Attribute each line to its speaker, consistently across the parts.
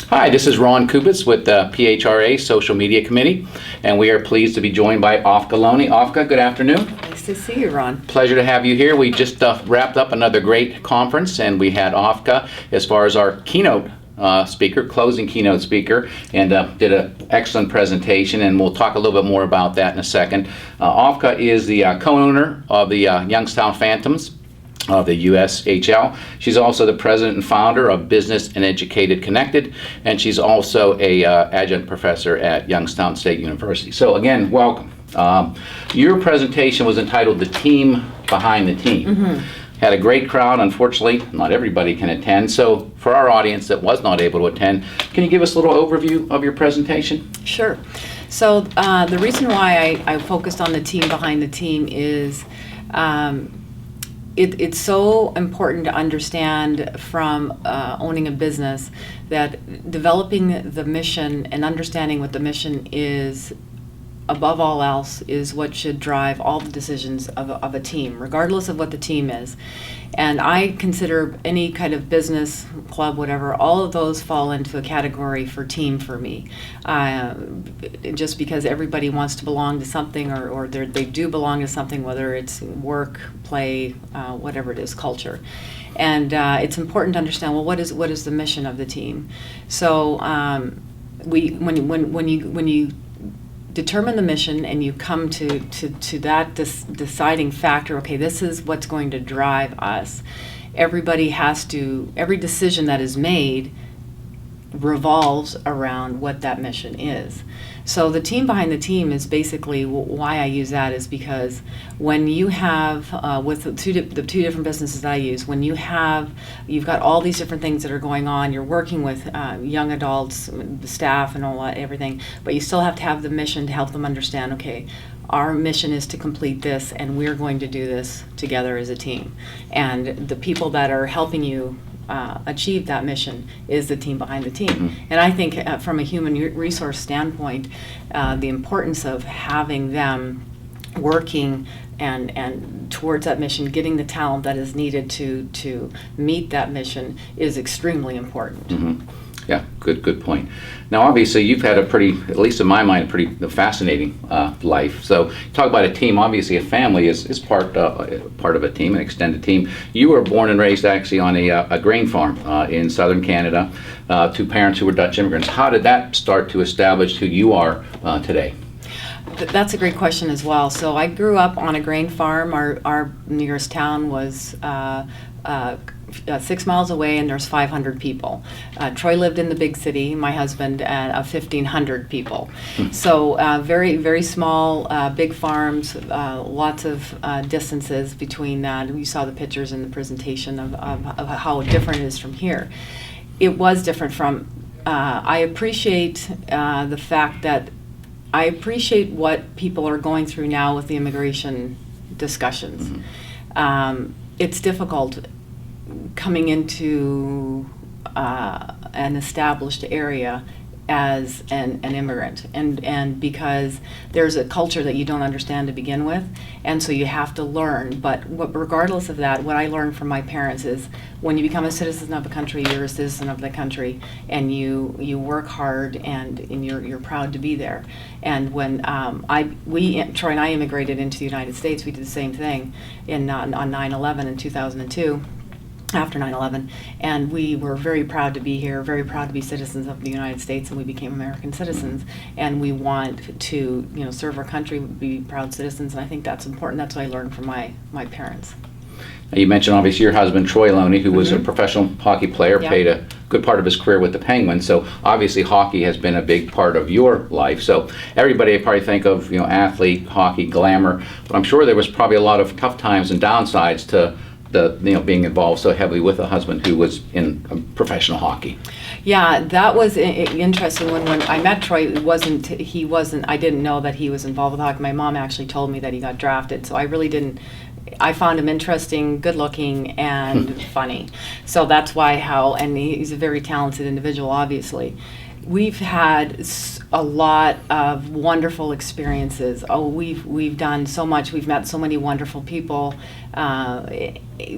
Speaker 1: Hi, this is Ron Kubitz with the PHRA Social Media Committee, and we are pleased to be joined by Aafke Loney. Aafke, good afternoon.
Speaker 2: Nice to see you, Ron.
Speaker 1: Pleasure to have you here. We just wrapped up another great conference, and we had Aafke as far as our keynote speaker, closing keynote speaker, and did an excellent presentation, and we'll talk a little bit more about that in a second. Aafke is the co-owner of the Youngstown Phantoms of the USHL. She's also the president and founder of Business and Educated Connected, and she's also a adjunct professor at Youngstown State University. So again, welcome. Your presentation was entitled "The Team Behind the Team." Had a great crowd. Unfortunately, not everybody can attend. So for our audience that was not able to attend, can you give us a little overview of your presentation?
Speaker 2: Sure. So the reason why I focused on the team behind the team is it's so important to understand from owning a business that developing the mission and understanding what the mission is, above all else, is what should drive all the decisions of a team, regardless of what the team is. And I consider any kind of business, club, whatever, all of those fall into a category for team for me. Just because everybody wants to belong to something, or they do belong to something, whether it's work, play, whatever it is, culture. And it's important to understand, well, what is the mission of the team? So when you determine the mission and you come to that deciding factor, okay, this is what's going to drive us. Every decision that is made revolves around what that mission is. So the team behind the team is basically why I use that, is because when you have, with the two different businesses I use, when you've got all these different things that are going on, you're working with young adults, staff and all that, everything, but you still have to have the mission to help them understand, okay, our mission is to complete this and we're going to do this together as a team. And the people that are helping you achieve that mission is the team behind the team. And I think from a human resource standpoint, the importance of having them working and towards that mission, getting the talent that is needed to meet that mission is extremely important.
Speaker 1: Yeah, good point. Now, obviously, you've had a pretty, at least in my mind, a pretty fascinating life. So, talk about a team. Obviously, a family is part of a team, an extended team. You were born and raised actually on a grain farm in southern Canada to parents who were Dutch immigrants. How did that start to establish who you are today?
Speaker 2: That's a great question as well. So I grew up on a grain farm. Our nearest town was 6 miles away, and there's 500 people. Troy lived in the big city, my husband, of 1,500 people. So very, very small, big farms, lots of distances between that. We saw the pictures in the presentation of how different it is from here. It was different from, I appreciate the fact that I appreciate what people are going through now with the immigration discussions. It's difficult coming into an established area as an immigrant, and because there's a culture that you don't understand to begin with, and so you have to learn. But regardless of that, what I learned from my parents is when you become a citizen of a country, you're a citizen of the country, and you work hard, and you're proud to be there. And when Troy and I immigrated into the United States, we did the same thing on 9/11 in 2002. After 9/11, and we were very proud to be here, very proud to be citizens of the United States, and we became American citizens, and we want to serve our country, be proud citizens, and I think that's important. That's what I learned from my parents.
Speaker 1: Now, you mentioned obviously your husband Troy Loney, who was a professional hockey player, played a good part of his career with the Penguins, so obviously hockey has been a big part of your life. So everybody probably think of athlete, hockey, glamour, but I'm sure there was probably a lot of tough times and downsides to being involved so heavily with a husband who was in professional hockey.
Speaker 2: Yeah, that was interesting. When I met Troy, I didn't know that he was involved with hockey. My mom actually told me that he got drafted, so I really didn't. I found him interesting, good looking, and funny. So that's why and he's a very talented individual, obviously. We've had a lot of wonderful experiences. We've done so much. We've met so many wonderful people,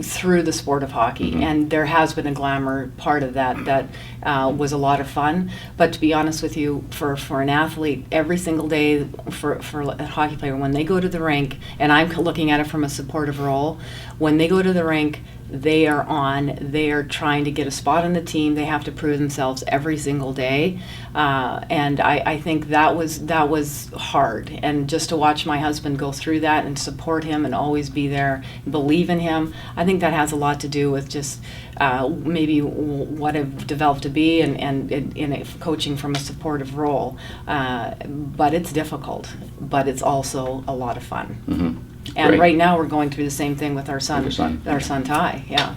Speaker 2: through the sport of hockey. And there has been a glamour part of that was a lot of fun. But to be honest with you, for an athlete, every single day for a hockey player, when they go to the rink, and I'm looking at it from a supportive role, when they go to the rink, they are trying to get a spot on the team. They have to prove themselves every single day. And I think that was hard. And just to watch my husband go through that and support him and always be there, believe in him, I think that has a lot to do with just maybe what I've developed to be and in coaching from a supportive role. But it's difficult, but it's also a lot of fun.
Speaker 1: Mm-hmm.
Speaker 2: And
Speaker 1: Great.
Speaker 2: right now we're going through the same thing with our son,
Speaker 1: Your son.
Speaker 2: our son Ty. Yeah.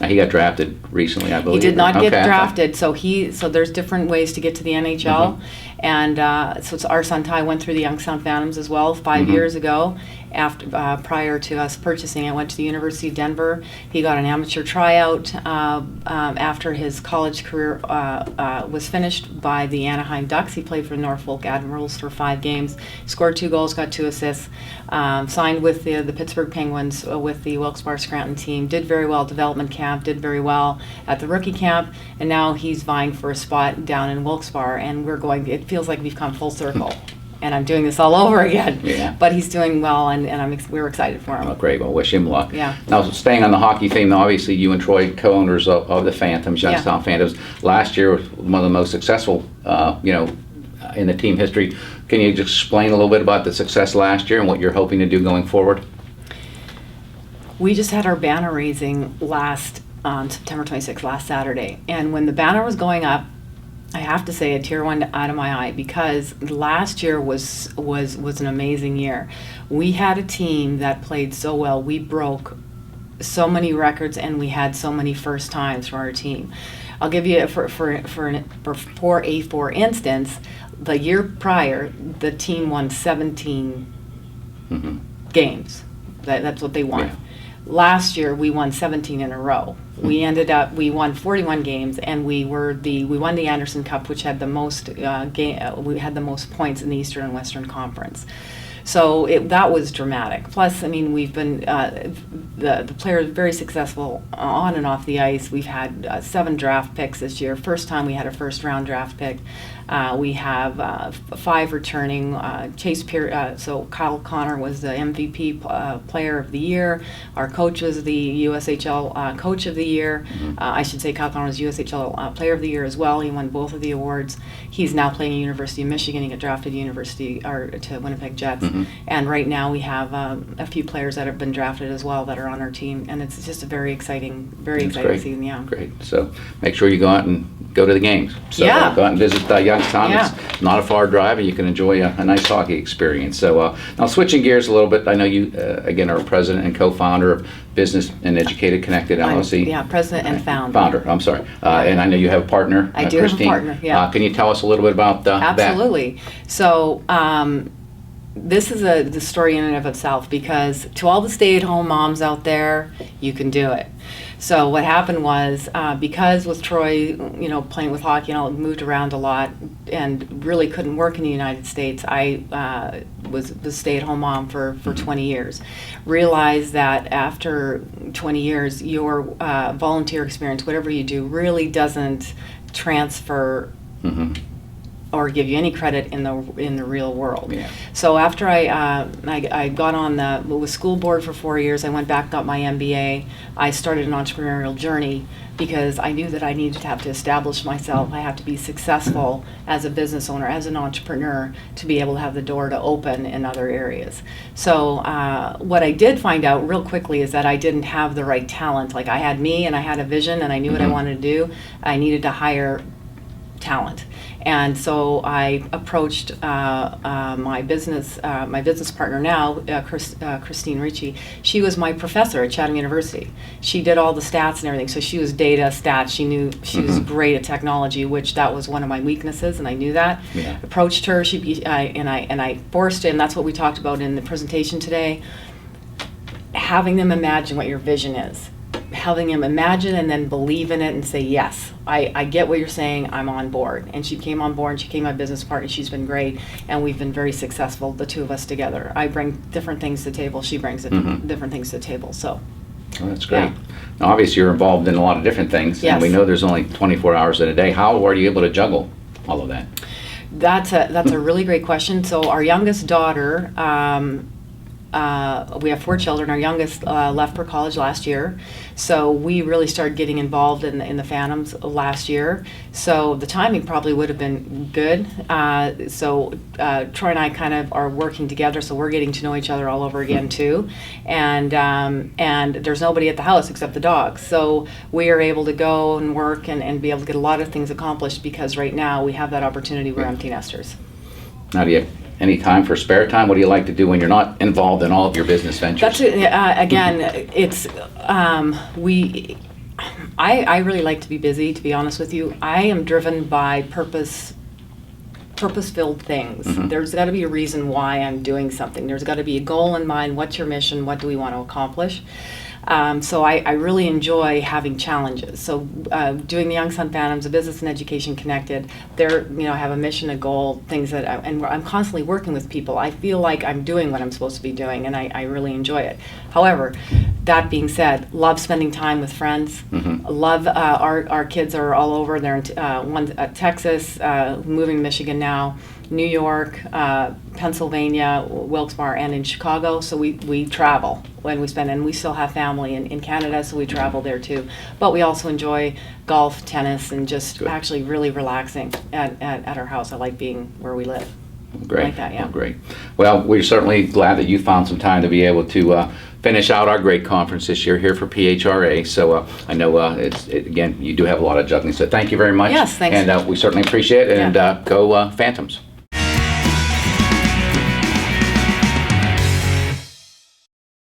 Speaker 1: He got drafted recently, I believe.
Speaker 2: He did not get
Speaker 1: Okay.
Speaker 2: drafted, so there's different ways to get to the NHL, and so it's our son Ty went through the Youngstown Phantoms as well 5 years ago. Prior to us purchasing it, went to the University of Denver. He got an amateur tryout after his college career was finished by the Anaheim Ducks. He played for Norfolk Admirals for 5 games, scored 2 goals, got 2 assists, signed with the Pittsburgh Penguins with the Wilkes-Barre Scranton team, did very well, development camp, did very well at the rookie camp, and now he's vying for a spot down in Wilkes-Barre, and it feels like we've come full circle. And I'm doing this all over again.
Speaker 1: Yeah.
Speaker 2: But he's doing well, and we're excited for him.
Speaker 1: Oh, great. Well, wish him luck.
Speaker 2: Yeah.
Speaker 1: Now, staying on the hockey theme, obviously you and Troy, co-owners of the Phantoms, Youngstown Phantoms. Last year was one of the most successful, in the team history. Can you just explain a little bit about the success last year and what you're hoping to do going forward?
Speaker 2: We just had our banner raising on September 26th, last Saturday. And when the banner was going up, I have to say a tear went out of my eye because last year was an amazing year. We had a team that played so well. We broke so many records and we had so many first times for our team. I'll give you for instance, the year prior, the team won 17 games. That's what they won.
Speaker 1: Yeah.
Speaker 2: Last year we won 17 in a row. We won 41 games, and we won the Anderson Cup, which had the most we had the most points in the Eastern and Western Conference. So that was dramatic. Plus, I mean, we've been the players very successful on and off the ice. We've had 7 draft picks this year. First time we had a first-round draft pick. We have 5 returning. So Kyle Connor was the MVP player of the year. Our coach was the USHL coach of the year. I should say Kyle Connor was USHL player of the year as well. He won both of the awards. He's now playing at University of Michigan. He got drafted to Winnipeg Jets. And right now we have a few players that have been drafted as well that are on our team. And it's just a very exciting season. Yeah.
Speaker 1: Great. So make sure you go out and go to the games. So
Speaker 2: Yeah.
Speaker 1: go out and visit Youngstown.
Speaker 2: Yeah.
Speaker 1: It's not a far drive, and you can enjoy a nice hockey experience. So now switching gears a little bit, I know you, again, are president and co-founder of Business and Educated Connected LLC.
Speaker 2: Yeah, president and founder.
Speaker 1: Founder, I'm sorry. And I know you have a partner,
Speaker 2: I do
Speaker 1: Christine.
Speaker 2: have a partner, yeah.
Speaker 1: Can you tell us a little bit about that?
Speaker 2: Absolutely. So this is the story in and of itself, because to all the stay-at-home moms out there, you can do it. So what happened was, because with Troy, playing with hockey and all, moved around a lot and really couldn't work in the United States, I was a stay-at-home mom for 20 years. Realized that after 20 years, your volunteer experience, whatever you do, really doesn't transfer or give you any credit in the real world.
Speaker 1: Yeah.
Speaker 2: So after I got on the school board for 4 years, I went back, got my MBA. I started an entrepreneurial journey because I knew that I needed to have to establish myself. I have to be successful as a business owner, as an entrepreneur, to be able to have the door to open in other areas. So what I did find out real quickly is that I didn't have the right talent. Like, I had me and I had a vision and I knew what I wanted to do. I needed to hire talent. And so I approached my business partner now, Christine Ricci. She was my professor at Chatham University. She did all the stats and everything. So she was data, stats. She was great at technology, which that was one of my weaknesses, and I knew that.
Speaker 1: Yeah.
Speaker 2: Approached her. I forced it, and that's what we talked about in the presentation today. Having them imagine what your vision is. Having him imagine and then believe in it and say, yes, I get what you're saying, I'm on board. And she came on board, and she became my business partner. She's been great, and we've been very successful, the two of us together. I bring different things to the table, she brings different things to the table. So
Speaker 1: Well, that's great.
Speaker 2: Yeah.
Speaker 1: Now, obviously, you're involved in a lot of different things, and we
Speaker 2: Yes.
Speaker 1: know there's only 24 hours in a day. How are you able to juggle all of that?
Speaker 2: That's a really great question. So our youngest daughter, we have 4 children. Our youngest left for college last year, so we really started getting involved in the Phantoms last year. So the timing probably would have been good. So Troy and I kind of are working together, so we're getting to know each other all over again too. And there's nobody at the house except the dogs, so we are able to go and work and be able to get a lot of things accomplished because right now we have that opportunity. We're empty nesters.
Speaker 1: Now, do you have any time for spare time? What do you like to do when you're not involved in all of your business ventures?
Speaker 2: That's it. Again, it's I really like to be busy, to be honest with you. I am driven by purpose-filled things. There's got to be a reason why I'm doing something. There's got to be a goal in mind. What's your mission? What do we want to accomplish? So I really enjoy having challenges. So doing the Young Sun Phantoms, a business and education connected, they're, I have a mission, a goal, things that, and I'm constantly working with people. I feel like I'm doing what I'm supposed to be doing, and I really enjoy it. However, that being said, love spending time with friends. Love our kids are all over. They're in one's at Texas, moving to Michigan now, New York, Pennsylvania, Wilkes-Barre, and in Chicago. So we travel when we spend, and we still have family in Canada, so we travel there too. But we also enjoy golf, tennis, and just actually really relaxing at our house. I like being where we live.
Speaker 1: Great.
Speaker 2: Like that, yeah.
Speaker 1: Well, great. Well, we're certainly glad that you found some time to be able to finish out our great conference this year here for PHRA. So I know again, you do have a lot of juggling. So thank you very much.
Speaker 2: Yes, thanks.
Speaker 1: And we certainly appreciate it. And go Phantoms.